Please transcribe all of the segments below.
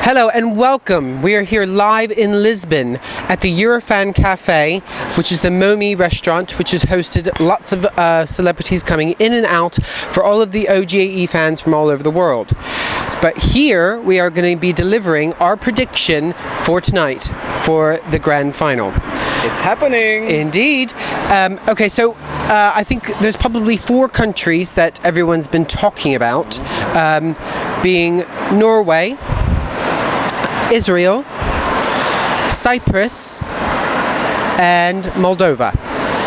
Hello and welcome. We are here live in Lisbon at the Eurofan Cafe, which is the Momi restaurant, which has hosted lots of celebrities coming in and out for all of the OGAE fans from all over the world. But here we are going to be delivering our prediction for tonight for the grand final. It's happening! Indeed. Okay, so I think there's probably 4 countries that everyone's been talking about, being Norway, Israel, Cyprus, and Moldova.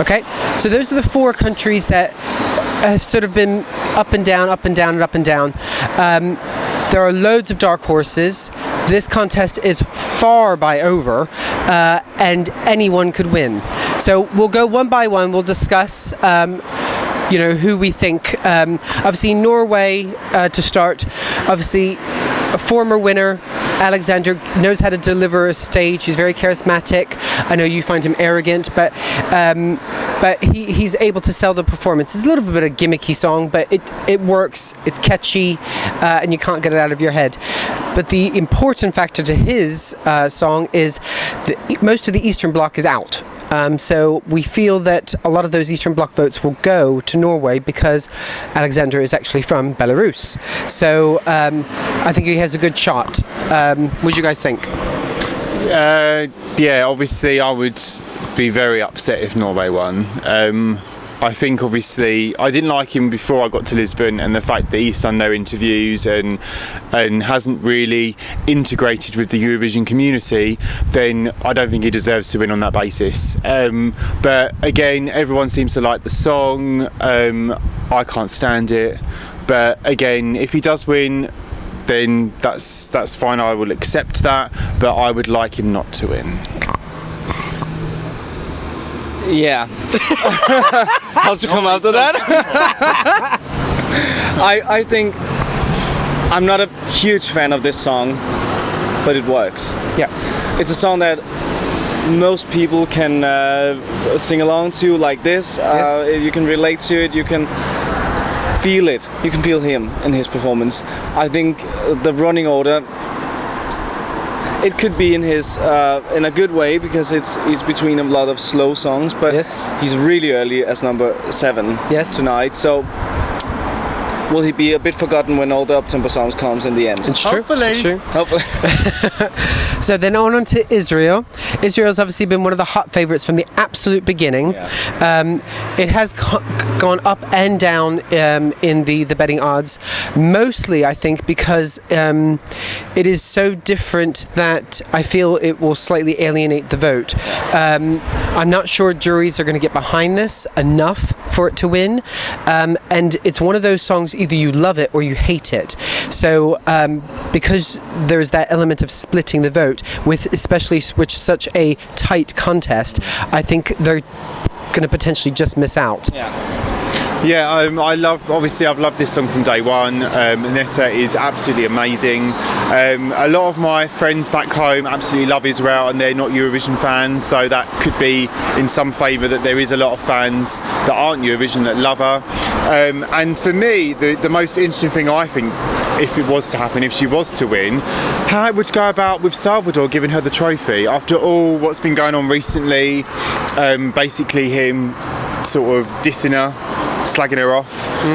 Okay, so those are the 4 countries that have sort of been up and down, up and down, and up and down. There are loads of dark horses. This contest is far by over, and anyone could win. So we'll go one by one. We'll discuss who we think. Obviously, Norway to start. Obviously, a former winner, Alexander, knows how to deliver a stage. He's very charismatic. I know you find him arrogant, but he's able to sell the performance. It's a little bit of a gimmicky song, but it works. It's catchy, and you can't get it out of your head. But the important factor to his song is that most of the Eastern Bloc is out. So we feel that a lot of those Eastern Bloc votes will go to Norway because Alexander is actually from Belarus. So I think he has a good shot. What do you guys think? Yeah, obviously I would be very upset if Norway won. I think obviously I didn't like him before I got to Lisbon, and the fact that he's done no interviews and hasn't really integrated with the Eurovision community, then I don't think he deserves to win on that basis. But again, everyone seems to like the song. I can't stand it. But again, if he does win, then that's fine. I will accept that. But I would like him not to win. Yeah. How'd you come after that? I think I'm not a huge fan of this song, but it works. Yeah. It's a song that most people can sing along to like this. Yes. You can relate to it. You can feel it. You can feel him in his performance. I think the running order, it could be in his in a good way because he's between a lot of slow songs, but yes, he's really early as number 7 tonight. So will he be a bit forgotten when all the up-tempo songs comes in the end? It's true. Hopefully. It's true. Hopefully. So then on to Israel. Israel's obviously been one of the hot favourites from the absolute beginning. Yeah. It has gone up and down in the betting odds, mostly I think because it is so different that I feel it will slightly alienate the vote. I'm not sure juries are going to get behind this enough for it to win, and it's one of those songs, either you love it or you hate it. So because there's that element of splitting the vote, especially with such a tight contest, I think they're going to potentially just miss out. Yeah, I've loved this song from day one. Netta is absolutely amazing. A lot of my friends back home absolutely love Israel, and they're not Eurovision fans, so that could be in some favour that there is a lot of fans that aren't Eurovision that love her. And for me, the most interesting thing I think, if it was to happen, if she was to win, how it would go about with Salvador giving her the trophy. After all what's been going on recently, basically him sort of dissing her, slagging her off.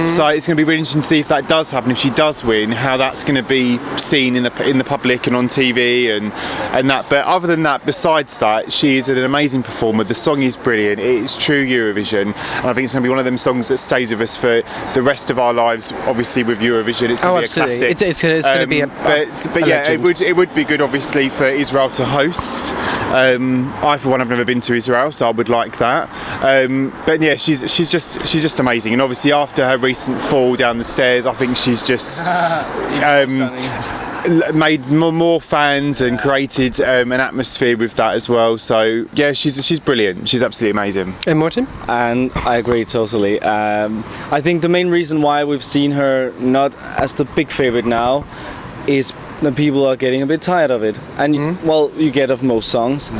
So it's going to be really interesting to see if that does happen, if she does win, how that's going to be seen in the public and on TV and that. But other than that, besides that, she is an amazing performer. The song is brilliant. It's true Eurovision, and I think it's going to be one of them songs that stays with us for the rest of our lives. Obviously, with Eurovision, it's going to be a classic. It's going to be a yeah, legend. it would be good, obviously, for Israel to host. I, for one, have never been to Israel, so I would like that. But yeah, she's just amazing, and obviously after her recent fall down the stairs, I think she's just made more fans and created an atmosphere with that as well. So yeah, she's brilliant. She's absolutely amazing. And Martin? And I agree totally. I think the main reason why we've seen her not as the big favorite now is that people are getting a bit tired of it. And well, you get of most songs.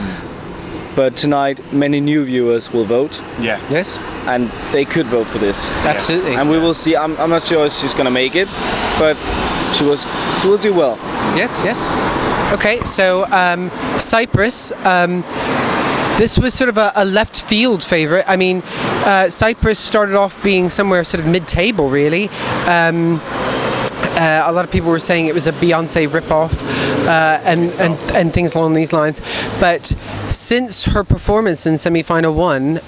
But tonight, many new viewers will vote. Yeah. Yes. And they could vote for this. Absolutely. And we will see. I'm not sure if she's going to make it, but she will do well. Yes. Okay, so Cyprus. This was sort of a left field favorite. I mean, Cyprus started off being somewhere sort of mid-table, really. A lot of people were saying it was a Beyonce ripoff and things along these lines. But since her performance in semi-final 1,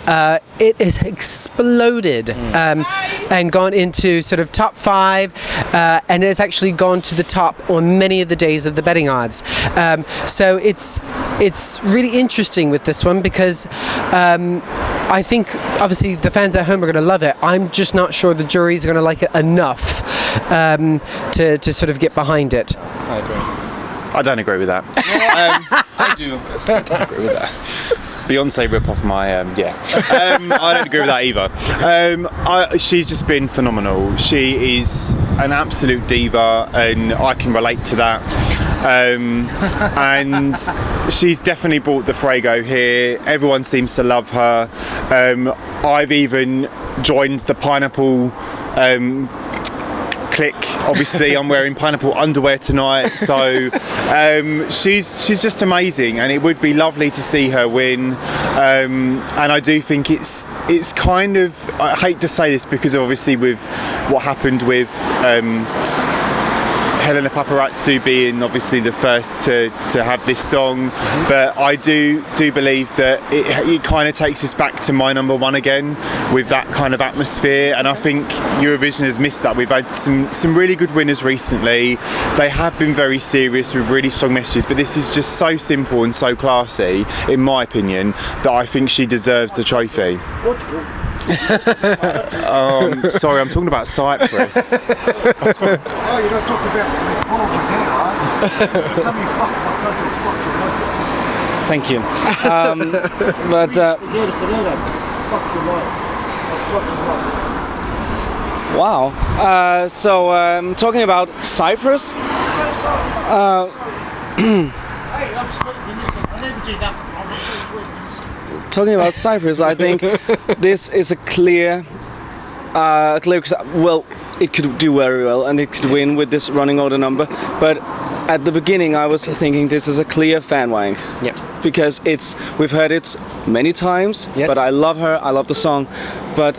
it has exploded and gone into sort of top 5, and it has actually gone to the top on many of the days of the betting odds. So it's really interesting with this one because I think obviously the fans at home are going to love it. I'm just not sure the jury's going to like it enough to sort of get behind it. I agree. I don't agree with that. I do. I don't agree with that. Beyonce rip off my I don't agree with that either. She's just been phenomenal. She is an absolute diva, and I can relate to that. And she's definitely brought the Fuego here. Everyone seems to love her. I've even joined the pineapple clique. Obviously, I'm wearing pineapple underwear tonight, so she's just amazing, and it would be lovely to see her win. And I do think it's kind of, I hate to say this because obviously with what happened with Helena Paparazou being obviously the first to have this song, but I do believe that it kind of takes us back to my number one again with that kind of atmosphere, and I think Eurovision has missed that. We've had some really good winners recently. They have been very serious with really strong messages, but this is just so simple and so classy, in my opinion, that I think she deserves the trophy. Sorry, I'm talking about Cyprus. Oh, you don't talk about this Moldova here, right? Come you fuck my country, fuck your life. Thank you. But Forget it. Fuck your life. Fuck your life. wow. So talking about Cyprus. Hey, I'm sweating. Listen, I never did that. I'm so sweating. Talking about Cyprus, I think this is a clear. Well, it could do very well, and it could win with this running order number. But at the beginning, I was thinking this is a clear fan wank. Yep. Because we've heard it many times. Yes. But I love her. I love the song. But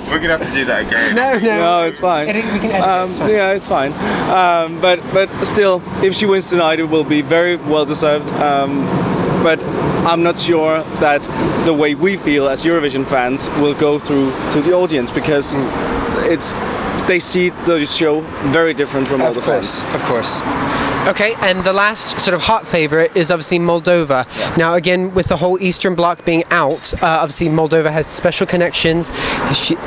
We're gonna have to do that again. no, it's fine. We can edit it. Yeah, it's fine. But still, if she wins tonight, it will be very well deserved. But I'm not sure that the way we feel as Eurovision fans will go through to the audience, because they see the show very different from all the fans. Of course. Okay, and the last sort of hot favorite is obviously Moldova. Yeah. Now, again, with the whole Eastern Bloc being out, obviously Moldova has special connections.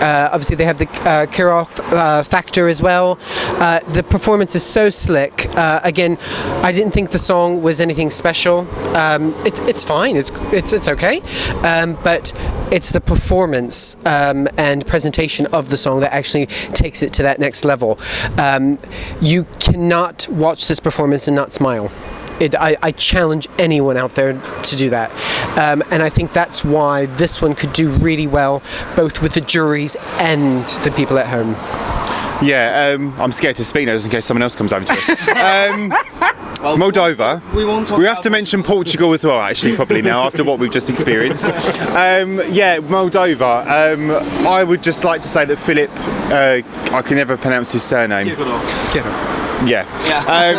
Obviously, they have the Kirov factor as well. The performance is so slick. Again, I didn't think the song was anything special. It's fine. It's okay. But it's the performance and presentation of the song that actually takes it to that next level. You cannot watch this performance and not smile. I challenge anyone out there to do that, and I think that's why this one could do really well, both with the juries and the people at home. Yeah, I'm scared to speak now just in case someone else comes over to us. Moldova. We have to mention Portugal as well, actually, probably now, after what we've just experienced. Moldova. I would just like to say that Philip, I can never pronounce his surname. Yeah.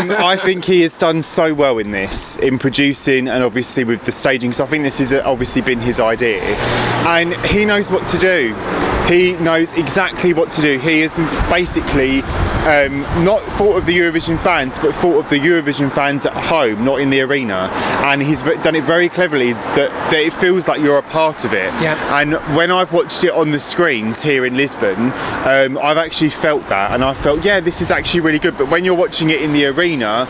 I think he has done so well in this, in producing and obviously with the staging. So I think this has obviously been his idea, and he knows what to do. He knows exactly what to do. He has basically not thought of the Eurovision fans, but thought of the Eurovision fans at home, not in the arena. And he's done it very cleverly that it feels like you're a part of it. Yeah. And when I've watched it on the screens here in Lisbon, I've actually felt that, and I felt, yeah, this is actually really good. But when you're watching it in the arena,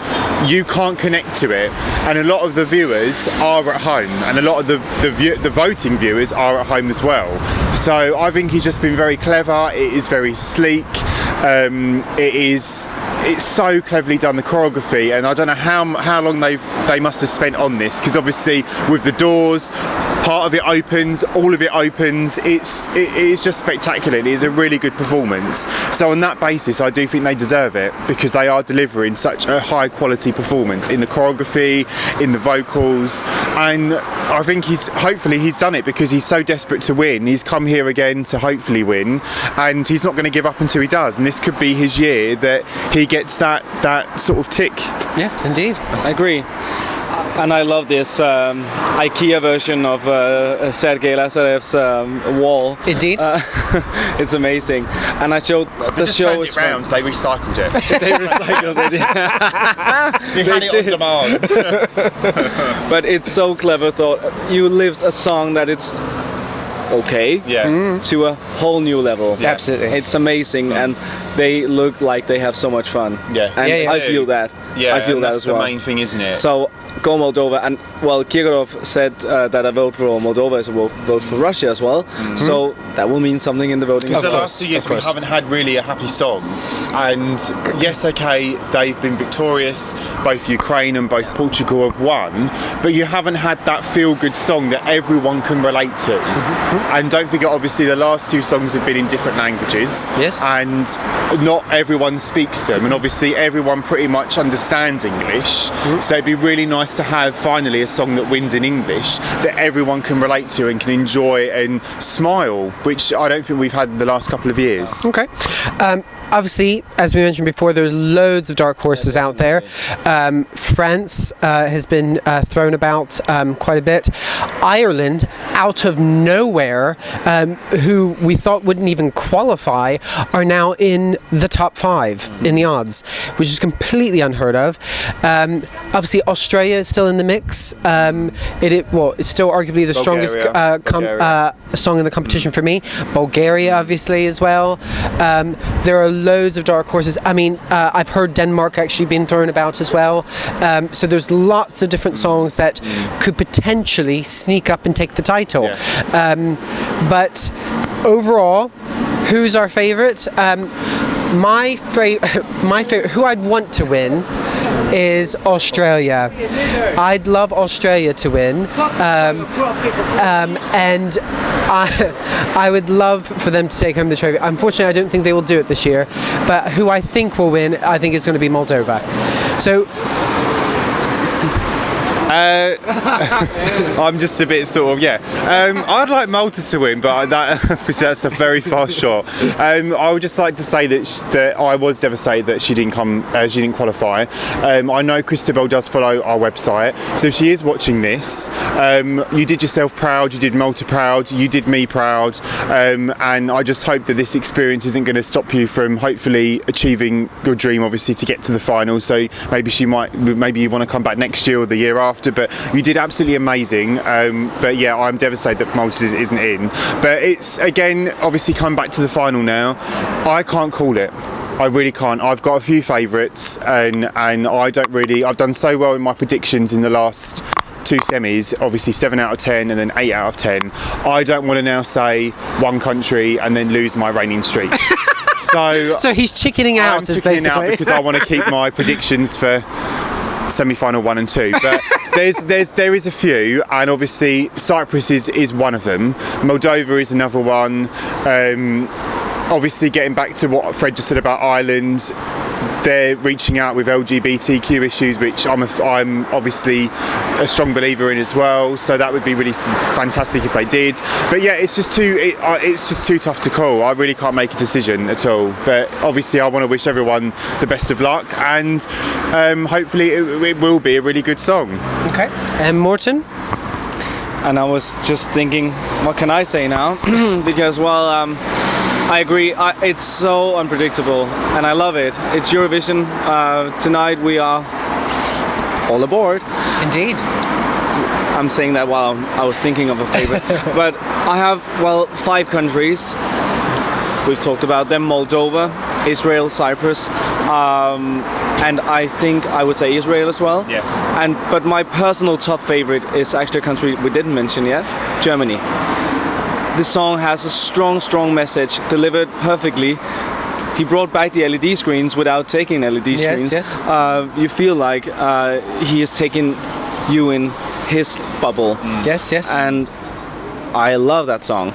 you can't connect to it. And a lot of the viewers are at home, and a lot of the voting viewers are at home as well. So I think he's just been very clever. It is very sleek. It is it's so cleverly done, the choreography, and I don't know how long they must have spent on this, because obviously with the doors, part of it opens, all of it opens. It is just spectacular. It is a really good performance. So on that basis, I do think they deserve it, because they are delivering such a high quality performance in the choreography, in the vocals, and I think hopefully he's done it because he's so desperate to win. He's come here again to hopefully win, and he's not going to give up until he does. And this could be his year that he gets that sort of tick. Yes, indeed. I agree. And I love this IKEA version of Sergei Lazarev's wall. Indeed. It's amazing. And I showed the show. It round, they recycled it. They recycled it. They had it on demand. But it's so clever thought. You lived a song that it's okay to a whole new level. Yeah. Absolutely. It's amazing, and they look like they have so much fun. Yeah. And I feel that. Yeah, I feel and that that's as well. the main thing, isn't it? So go Moldova, and well, Kirkorov said that a vote for Moldova is a vote for Russia as well. So that will mean something in the voting. Because the last 2 years we haven't had really a happy song, and yes, okay, they've been victorious. Both Ukraine and both Portugal have won, but you haven't had that feel-good song that everyone can relate to. And don't forget, obviously, the last two songs have been in different languages. Yes. And not everyone speaks them, and obviously everyone pretty much understands English. So it'd be really nice to have finally a song that wins in English that everyone can relate to and can enjoy and smile, which I don't think we've had in the last couple of years. Okay. Obviously, as we mentioned before, there's loads of dark horses out there. France has been thrown about quite a bit. Ireland, out of nowhere, who we thought wouldn't even qualify, are now in the top 5 in the odds, which is completely unheard of. Obviously, Australia is still in the mix. It's still arguably the strongest song in the competition for me. Bulgaria, obviously, as well. There are loads of dark horses. I mean, I've heard Denmark actually being thrown about as well. So there's lots of different songs that could potentially sneak up and take the title. But overall, who's our favourite? My favorite, who I'd want to win, is Australia. I'd love Australia to win, and I would love for them to take home the trophy. Unfortunately, I don't think they will do it this year, but who I think will win, I think is going to be Moldova. So I'm just a bit sort of I'd like Malta to win, but that's a very far shot. I would just like to say that I was devastated that she didn't qualify. I know Christabel does follow our website, so if she is watching this, you did yourself proud, you did Malta proud, you did me proud, and I just hope that this experience isn't going to stop you from hopefully achieving your dream, obviously, to get to the final. So maybe you want to come back next year or the year after. But you did absolutely amazing. But yeah, I'm devastated that Malta isn't in. But it's, again, obviously come back to the final now. I can't call it. I really can't. I've got a few favourites, and I've done so well in my predictions in the last 2 semis, obviously 7 out of 10 and then 8 out of 10. I don't want to now say one country and then lose my reigning streak. So he's chickening out. I'm chickening out because I want to keep my predictions for semi-final 1 and 2, but there is a few, and obviously Cyprus is one of them. Moldova is another one. Obviously, getting back to what Fred just said about Ireland, they're reaching out with LGBTQ issues, which I'm obviously a strong believer in as well. So that would be really fantastic if they did. But yeah, it's just too tough to call. I really can't make a decision at all. But obviously, I want to wish everyone the best of luck, and hopefully it will be a really good song. Okay. And Morten? And I was just thinking, what can I say now? Because, I agree. It's so unpredictable, and I love it. It's Eurovision. Tonight we are all aboard. Indeed. I'm saying that while I was thinking of a favorite. But I have, 5 countries. We've talked about them: Moldova, Israel, Cyprus, and I think I would say Israel as well. Yeah. But my personal top favorite is actually a country we didn't mention yet: Germany. This song has a strong message, delivered perfectly, he brought back the LED screens without taking LED screens. yes. You feel like he is taking you in his bubble. Yes, yes. And I love that song.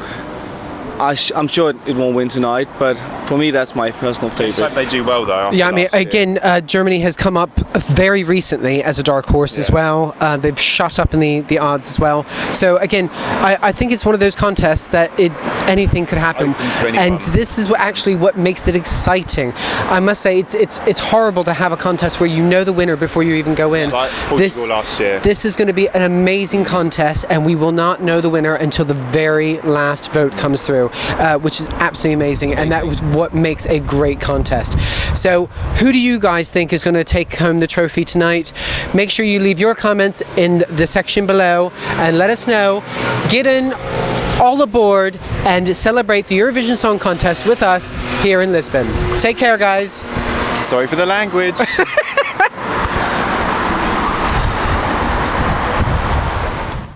I'm sure it won't win tonight, but for me that's my personal It's like favorite. they do well though. Yeah, I mean, last year. again, Germany has come up very recently as a dark horse as well. They've shot up in the odds as well. So again, I think it's one of those contests that anything could happen, Open to anyone. and this is actually what makes it exciting. I must say, it's horrible to have a contest where you know the winner before you even go in. Like Portugal last year. This is going to be an amazing contest, and we will not know the winner until the very last vote comes through, which is absolutely amazing, and that was what makes a great contest. So who do you guys think is going to take home the trophy tonight? Make sure you leave your comments in the section below and let us know. Get in all aboard and celebrate the Eurovision Song Contest with us here in Lisbon. Take care, guys. Sorry for the language.